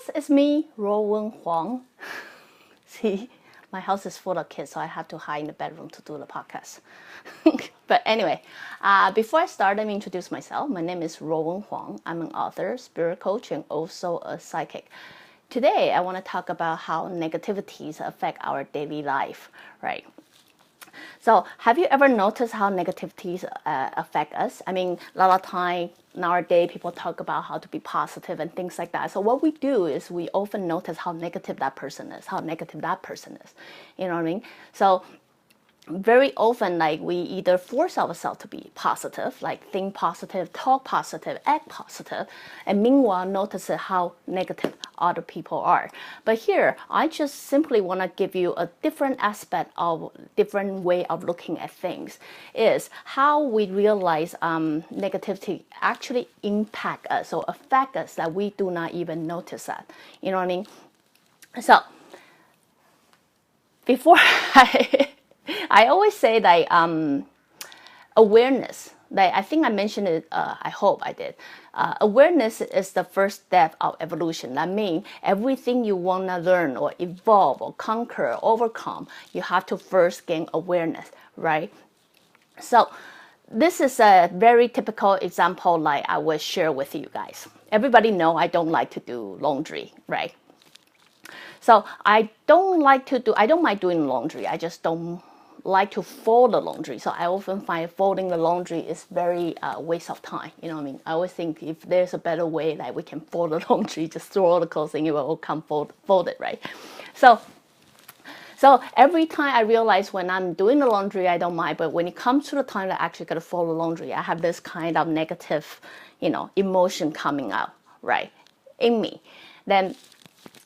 guys, it's me, Ruowen Huang. See, my house is full of kids, so I have to hide in the bedroom to do the podcast. But anyway, before I start, let me introduce myself. My name is Ruowen Huang. I'm an author, spirit coach, and also a psychic. Today, I want to talk about how negativities affect our daily life, right? So have you ever noticed how negativities affect us? I mean, a lot of time nowadays people talk about how to be positive and things like that. So what we do is we often notice how negative that person is, how negative that person is. You know what I mean? So very often, like, we either force ourselves to be positive, like think positive, talk positive, act positive, and meanwhile notice how negative other people are. But here, I just simply want to give you a different aspect of different way of looking at things, is how we realize negativity actually impact us or affect us that we do not even notice that. You know what I mean? So before I always say that awareness, that I think I mentioned it, I hope I did. Awareness is the first step of evolution. That means everything you want to learn or evolve or conquer, or overcome, you have to first gain awareness, right? So this is a very typical example like I will share with you guys. Everybody know I don't like to do laundry, right? So I don't mind doing laundry. I just don't like to fold the laundry. So I often find folding the laundry is very waste of time. You know what I mean? I always think if there's a better way that we can fold the laundry, just throw all the clothes and it will come folded, right? So every time I realize when I'm doing the laundry, I don't mind. But when it comes to the time that I actually got to fold the laundry, I have this kind of negative, emotion coming out, right, in me. Then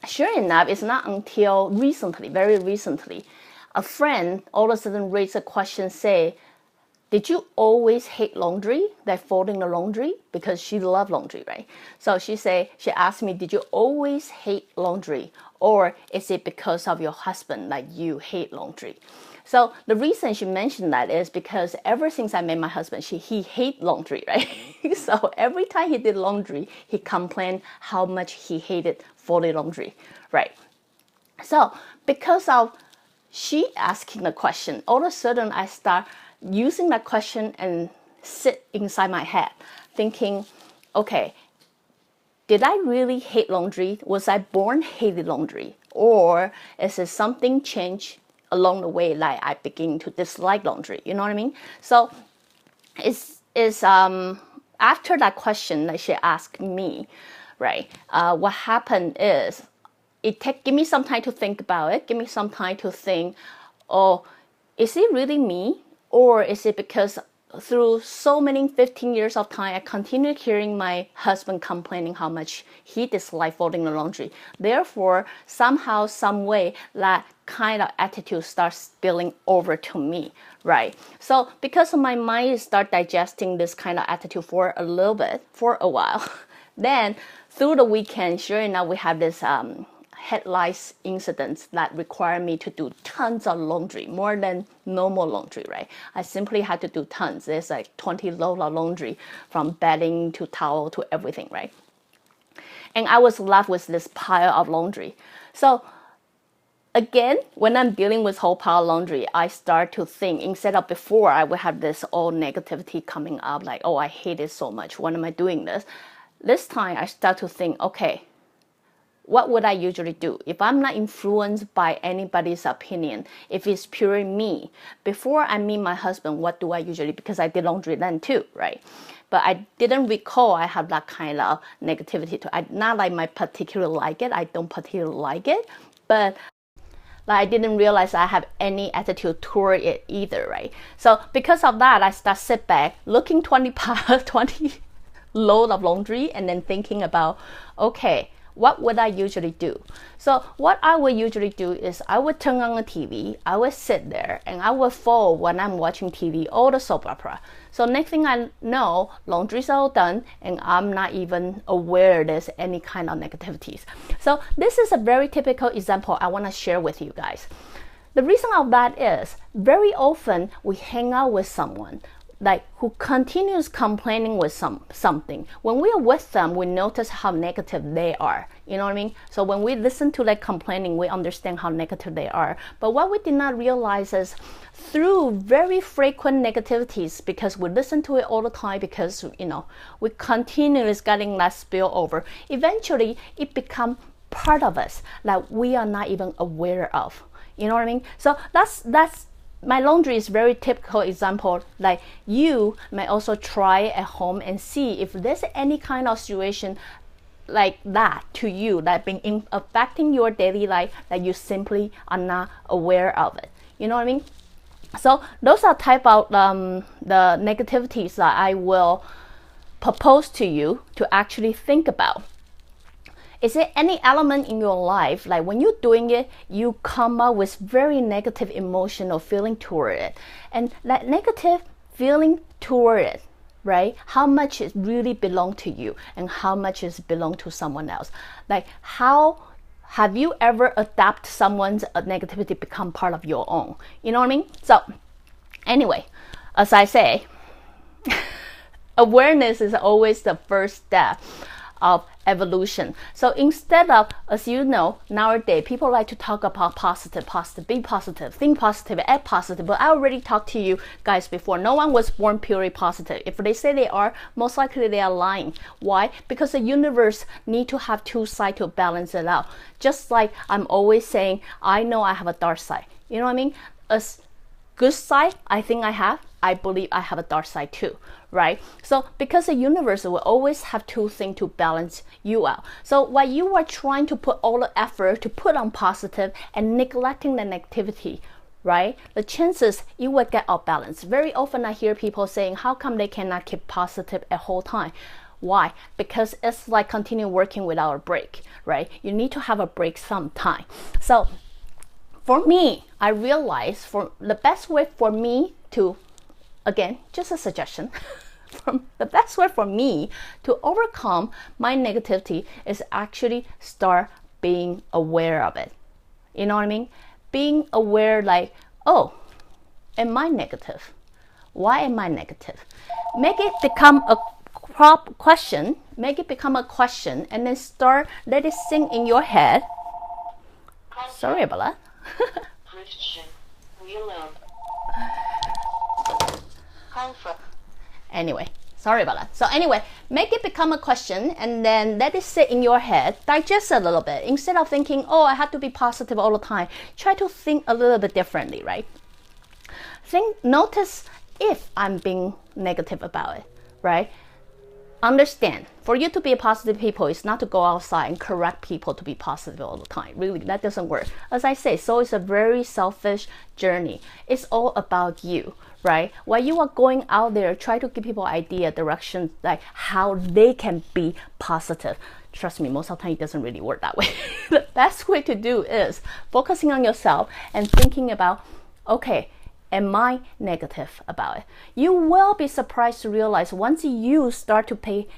sure enough, it's not until recently, very recently, a friend all of a sudden raised a question, say, did you always hate laundry, like folding the laundry? Because she loved laundry, right? So she asked me, did you always hate laundry? Or is it because of your husband, like you hate laundry? So the reason she mentioned that is because ever since I met my husband, he hates laundry, right? So every time he did laundry, he complained how much he hated folding laundry, right? So because of she asking the question, all of a sudden I start using that question and sit inside my head thinking, okay, did I really hate laundry? Was I born hating laundry? Or is it something changed along the way, like I begin to dislike laundry? You know what I mean? So it's after that question that she asked me, right, what happened is give me some time to think about it. Give me some time to think, oh, is it really me? Or is it because through so many 15 years of time, I continued hearing my husband complaining how much he disliked folding the laundry. Therefore, somehow, some way, that kind of attitude starts spilling over to me, right? So because of my mind start digesting this kind of attitude for a little bit, for a while, then through the weekend, sure enough, we have this headlights incidents that require me to do tons of laundry, more than normal laundry, right? I simply had to do tons. There's like 20 loads of laundry, from bedding to towel to everything, right? And I was left with this pile of laundry. So again, when I'm dealing with whole pile of laundry, I start to think, instead of before, I would have this all negativity coming up, like, oh, I hate it so much. When am I doing this? This time I start to think, okay, what would I usually do? If I'm not influenced by anybody's opinion, if it's purely me, before I meet my husband, what do I usually, because I did laundry then too, right? But I didn't recall I have that kind of negativity to not like my particular like it. I don't particularly like it, but like I didn't realize I have any attitude toward it either, right? So because of that, I sit back, looking 20 load of laundry, and then thinking about, okay, what would I usually do? So what I would usually do is I would turn on the TV, I would sit there, and I would fold when I'm watching TV or the soap opera. So next thing I know, laundry's all done, and I'm not even aware there's any kind of negativities. So this is a very typical example I want to share with you guys. The reason of that is, very often we hang out with someone, who continues complaining with something. When we are with them, we notice how negative they are. You know what I mean? So when we listen to like complaining, we understand how negative they are. But what we did not realize is through very frequent negativities, because we listen to it all the time, because we continuously getting that spill over, eventually it becomes part of us that we are not even aware of. You know what I mean? So that's my laundry is very typical example. Like you may also try at home and see if there's any kind of situation like that to you that been affecting your daily life that you simply are not aware of it. You know what I mean? So those are type of the negativities that I will propose to you to actually think about. Is there any element in your life, like when you're doing it, you come up with very negative emotion or feeling toward it? And that negative feeling toward it, right? How much it really belong to you and how much is belong to someone else? Like how have you ever adapted someone's negativity become part of your own? You know what I mean? So anyway, as I say, awareness is always the first step of evolution. So instead of, as you know, nowadays people like to talk about positive, be positive, think positive, act positive. But I already talked to you guys before. No one was born purely positive. If they say they are, most likely they are lying. Why? Because the universe need to have two sides to balance it out. Just like I'm always saying, I know I have a dark side. You know what I mean? A good side, I think I believe I have a dark side too, right? So because the universe will always have two things to balance you out. So while you are trying to put all the effort to put on positive and neglecting the negativity, right? The chances you will get off balance. Very often I hear people saying, how come they cannot keep positive the whole time? Why? Because it's like continue working without a break, right? You need to have a break sometime. So for me, I realized for the best way for me to, again, just a suggestion, the best way for me to overcome my negativity is actually start being aware of it. You know what I mean? Being aware like, oh, am I negative? Why am I negative? Make it become a question, make it become a question, and then let it sink in your head. Sorry about that. Anyway, sorry about that. So anyway, make it become a question and then let it sit in your head, digest a little bit. Instead of thinking, oh, I have to be positive all the time, try to think a little bit differently, right? Notice if I'm being negative about it, right? Understand, for you to be a positive people is not to go outside and correct people to be positive all the time. Really, that doesn't work. As I say, so it's a very selfish journey. It's all about you, right? While you are going out there, try to give people idea, direction, like how they can be positive. Trust me, most of the time it doesn't really work that way. The best way to do is focusing on yourself and thinking about, okay, am I negative about it? You will be surprised to realize once you start to be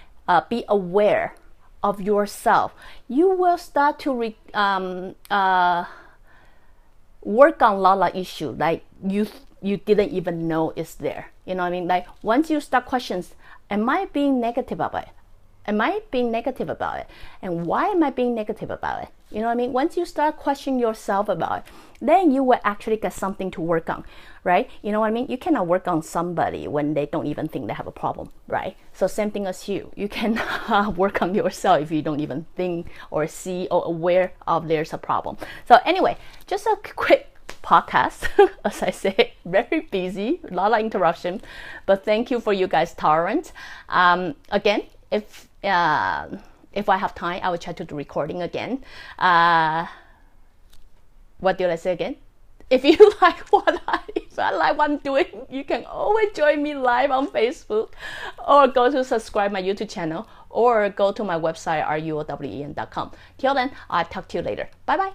aware of yourself, you will start to work on a lot of issues like you didn't even know is there. You know what I mean? Like once you start questions, am I being negative about it? Am I being negative about it? And why am I being negative about it? You know what I mean? Once you start questioning yourself about it, then you will actually get something to work on, right? You know what I mean? You cannot work on somebody when they don't even think they have a problem, right? So same thing as you. You cannot work on yourself if you don't even think or see or aware of there's a problem. So anyway, just a quick podcast. As I say, very busy, a lot of interruption, but thank you for you guys' tolerance. Again, if I have time, I will try to do recording again. What did I say again? If you like what I'm doing, you can always join me live on Facebook, or go to subscribe my YouTube channel, or go to my website ruowen.com. Till then, I'll talk to you later. Bye bye.